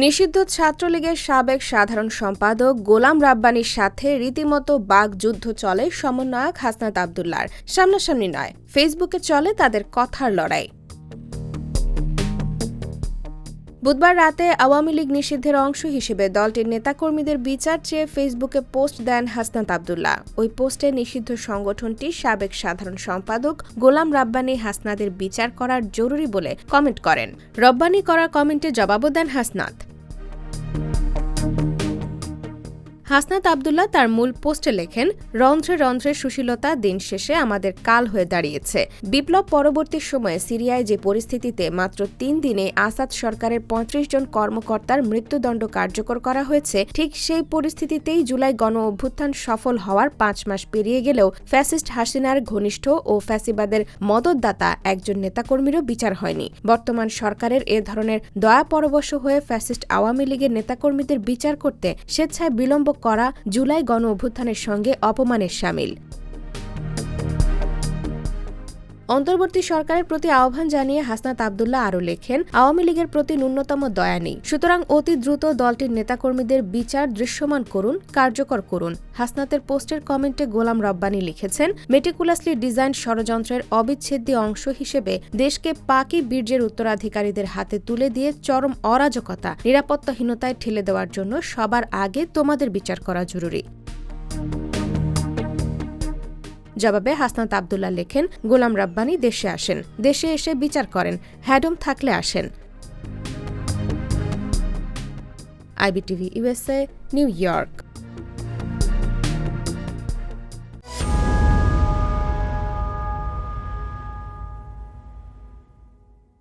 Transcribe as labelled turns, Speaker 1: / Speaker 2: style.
Speaker 1: নিষিদ্ধ ছাত্রলীগের সাবেক সাধারণ সম্পাদক গোলাম রাব্বানীর সাথে রীতিমতো বাগযুদ্ধ চলে সমন্বয়ক হাসনাত আব্দুল্লাহর। সামনাসামনি নয়, ফেসবুকে চলে তাদের কথার লড়াই। বুধবার রাতে আওয়ামী লীগ নিষিদ্ধের অংশ হিসেবে দলটির নেতাকর্মীদের বিচার চেয়ে ফেসবুকে পোস্ট দেন হাসনাত আব্দুল্লাহ। ওই পোস্টে নিষিদ্ধ সংগঠনটির সাবেক সাধারণ সম্পাদক গোলাম রাব্বানী হাসনাতের বিচার করার জরুরি বলে কমেন্ট করেন। রব্বানী করা কমেন্টে জবাবও দেন হাসনাত। হাসনাত আব্দুল্লাহ তার মূল পোস্টে লেখেন, রন্ধ্রে রন্ধ্রে সুশীলতা দিন শেষে আমাদের কাল হয়ে দাঁড়িয়েছে। বিপ্লব পরবর্তী সময়ে সিরিয়ায় যে পরিস্থিতিতে মাত্র ৩ দিনে আসাদ সরকারের ৩৫ জন কর্মকর্তার মৃত্যুদণ্ড কার্যকর করা হয়েছে, ঠিক সেই পরিস্থিতিতেই জুলাই গণ অভ্যুত্থান সফল হওয়ার ৫ মাস পেরিয়ে গেলেও ফ্যাসিস্ট হাসিনার ঘনিষ্ঠ ও ফ্যাসিবাদের মদতদাতা একজন নেতাকর্মীরও বিচার হয়নি। বর্তমান সরকারের এ ধরনের দয়াপরবশ হয়ে ফ্যাসিস্ট আওয়ামী লীগের নেতাকর্মীদের বিচার করতে স্বেচ্ছায় বিলম্ব করা জুলাই গণ অভ্যুত্থানের সঙ্গে অপমানের শামিল। অন্তর্বর্তী সরকারের প্রতি আহ্বান জানিয়ে হাসনাত আব্দুল্লাহ আরও লেখেন, আওয়ামী লীগের প্রতি ন্যূনতম দয়া নেই, সুতরাং অতি দ্রুত দলটির নেতাকর্মীদের বিচার দৃশ্যমান করুন, কার্যকর করুন। হাসনাতের পোস্টের কমেন্টে গোলাম রব্বানী লিখেছেন, মেটিকুলাসলি ডিজাইন ষড়যন্ত্রের অবিচ্ছেদ্য অংশ হিসেবে দেশকে পাকি বীর্যের উত্তরাধিকারীদের হাতে তুলে দিয়ে চরম অরাজকতা, নিরাপত্তাহীনতায় ঠেলে দেওয়ার জন্য সবার আগে তোমাদের বিচার করা জরুরি। জবাবে হাসনাত আব্দুল্লাহ লেখেন, গোলাম রাব্বানী দেশে আসেন, দেশে এসে বিচার করেন, হ্যাডম থাকলে আসেন। IBTV USA, new York.